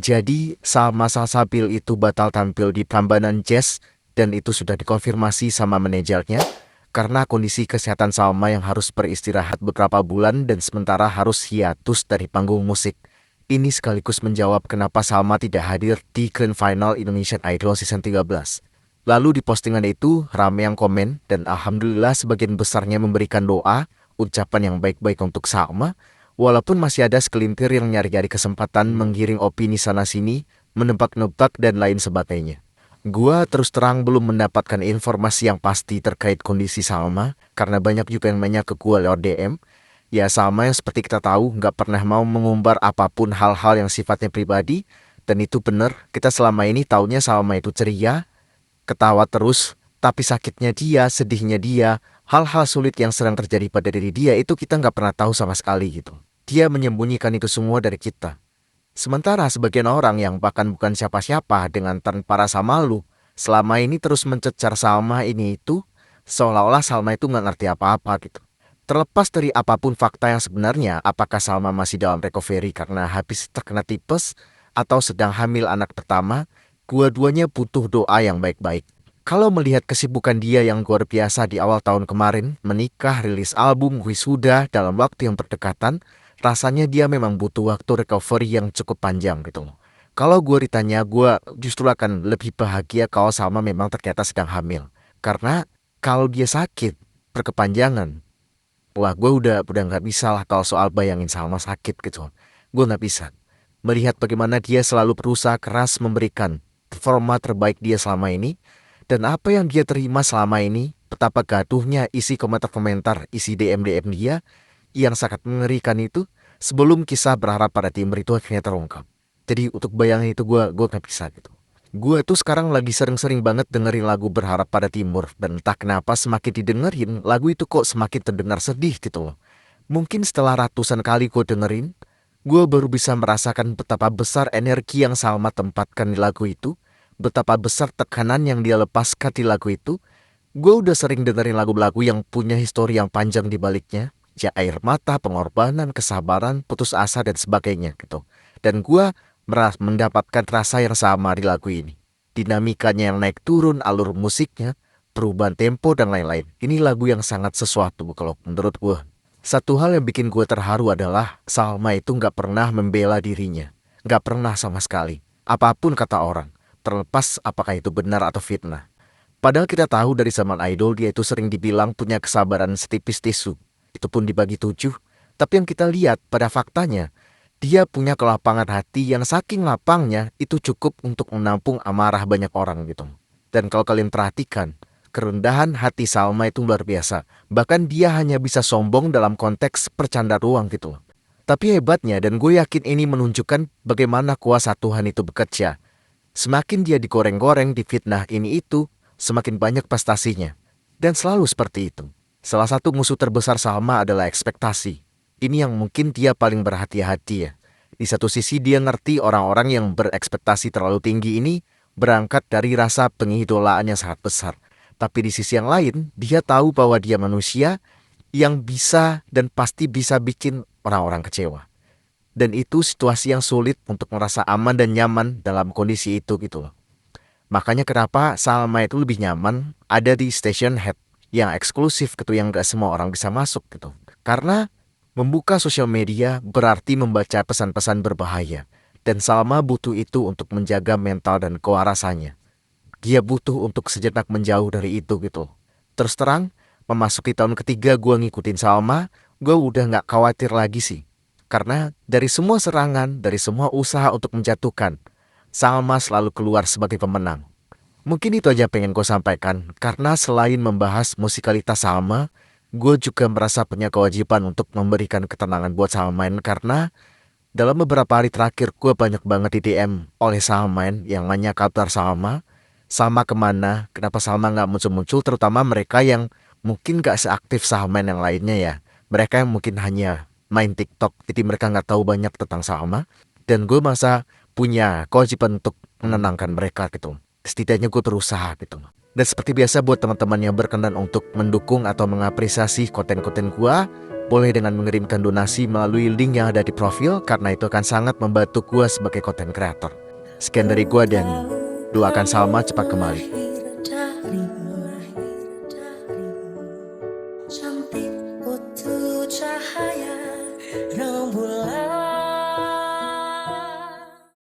Jadi Salma Salsabil itu batal tampil di Prambanan Jazz dan itu sudah dikonfirmasi sama manajernya karena kondisi kesehatan Salma yang harus beristirahat beberapa bulan dan sementara harus hiatus dari panggung musik. Ini sekaligus menjawab kenapa Salma tidak hadir di Grand Final Indonesian Idol Season 13. Lalu di postingan itu ramai yang komen dan alhamdulillah sebagian besarnya memberikan doa, ucapan yang baik-baik untuk Salma. Walaupun masih ada segelintir yang nyari-nyari kesempatan menggiring opini sana-sini, menebak-nebak dan lain sebagainya. Gua terus terang belum mendapatkan informasi yang pasti terkait kondisi Salma, karena banyak juga yang nanya ke gua lewat DM. Ya Salma yang seperti kita tahu nggak pernah mau mengumbar apapun hal-hal yang sifatnya pribadi, dan itu benar, kita selama ini taunya Salma itu ceria, ketawa terus, tapi sakitnya dia, sedihnya dia, hal-hal sulit yang sedang terjadi pada diri dia itu kita nggak pernah tahu sama sekali gitu. Dia menyembunyikan itu semua dari kita. Sementara sebagian orang yang bahkan bukan siapa-siapa dengan tanpa rasa malu, selama ini terus mencecar Salma ini itu, seolah-olah Salma itu nggak ngerti apa-apa gitu. Terlepas dari apapun fakta yang sebenarnya, apakah Salma masih dalam recovery karena habis terkena tipes, atau sedang hamil anak pertama, dua-duanya butuh doa yang baik-baik. Kalau melihat kesibukan dia yang luar biasa di awal tahun kemarin, menikah, rilis album, wisuda dalam waktu yang berdekatan, rasanya dia memang butuh waktu recovery yang cukup panjang gitu loh. Kalau gue ditanya, gue justru akan lebih bahagia kalau Salma memang ternyata sedang hamil. Karena kalau dia sakit, berkepanjangan, wah gue udah nggak bisa lah kalau soal bayangin Salma sakit gitu. Gue nggak bisa. Melihat bagaimana dia selalu berusaha keras memberikan performa terbaik dia selama ini, dan apa yang dia terima selama ini, betapa gaduhnya isi komentar-komentar, isi DM-DM dia, yang sangat mengerikan itu, sebelum kisah berharap pada timur itu akhirnya terungkap. Jadi untuk bayangin itu gue nggak bisa gitu. Gue tuh sekarang lagi sering-sering banget dengerin lagu Berharap Pada Timur, dan entah kenapa semakin didengerin, lagu itu kok semakin terdengar sedih gitu loh. Mungkin setelah ratusan kali gue dengerin, gue baru bisa merasakan betapa besar energi yang Salma tempatkan di lagu itu, betapa besar tekanan yang dia lepaskan di lagu itu. Gue udah sering dengerin lagu-lagu yang punya histori yang panjang di baliknya, ya air mata, pengorbanan, kesabaran, putus asa, dan sebagainya gitu. Dan gue mendapatkan rasa yang sama di lagu ini. Dinamikanya yang naik turun, alur musiknya, perubahan tempo, dan lain-lain. Ini lagu yang sangat sesuatu kalau menurut gue. Satu hal yang bikin gue terharu adalah Salma itu nggak pernah membela dirinya. Nggak pernah sama sekali. Apapun kata orang, terlepas apakah itu benar atau fitnah. Padahal kita tahu dari zaman idol dia itu sering dibilang punya kesabaran setipis tisu. Itu pun dibagi 7. Tapi yang kita lihat pada faktanya, dia punya kelapangan hati yang saking lapangnya itu cukup untuk menampung amarah banyak orang gitu. Dan kalau kalian perhatikan, kerendahan hati Salma itu luar biasa. Bahkan dia hanya bisa sombong dalam konteks percanda ruang gitu loh. Tapi hebatnya, dan gue yakin ini menunjukkan bagaimana kuasa Tuhan itu bekerja. Semakin dia digoreng-goreng, difitnah ini itu, semakin banyak prestasinya. Dan selalu seperti itu. Salah satu musuh terbesar Salma adalah ekspektasi. Ini yang mungkin dia paling berhati-hati ya. Di satu sisi dia ngerti orang-orang yang berekspektasi terlalu tinggi ini berangkat dari rasa pengidolaan yang sangat besar. Tapi di sisi yang lain, dia tahu bahwa dia manusia yang bisa dan pasti bisa bikin orang-orang kecewa. Dan itu situasi yang sulit untuk merasa aman dan nyaman dalam kondisi itu gitu loh. Makanya kenapa Salma itu lebih nyaman ada di station head yang eksklusif gitu, yang gak semua orang bisa masuk gitu. Karena membuka sosial media berarti membaca pesan-pesan berbahaya. Dan Salma butuh itu untuk menjaga mental dan kewarasannya. Dia butuh untuk sejenak menjauh dari itu gitu. Terus terang, memasuki tahun ketiga gue ngikutin Salma, gue udah gak khawatir lagi sih. Karena dari semua serangan, dari semua usaha untuk menjatuhkan, Salma selalu keluar sebagai pemenang. Mungkin itu aja pengen gue sampaikan, karena selain membahas musikalitas Salma, gue juga merasa punya kewajiban untuk memberikan ketenangan buat Salman, karena dalam beberapa hari terakhir gue banyak banget di DM oleh Salman yang nanya kabar Salma kemana, kenapa Salma gak muncul-muncul, terutama mereka yang mungkin gak seaktif Salman yang lainnya ya. Mereka yang mungkin hanya main TikTok, jadi mereka gak tahu banyak tentang Salma. Dan gue merasa punya kewajiban untuk menenangkan mereka gitu. Setidaknya gue berusaha gitu. Dan seperti biasa buat teman-teman yang berkenan untuk mendukung atau mengapresiasi konten-konten gue, Boleh dengan mengirimkan donasi melalui link yang ada di profil, karena itu akan sangat membantu gue sebagai content creator. Sekian dari gue dan doakan Salma cepat kembali. Cantik putu cahaya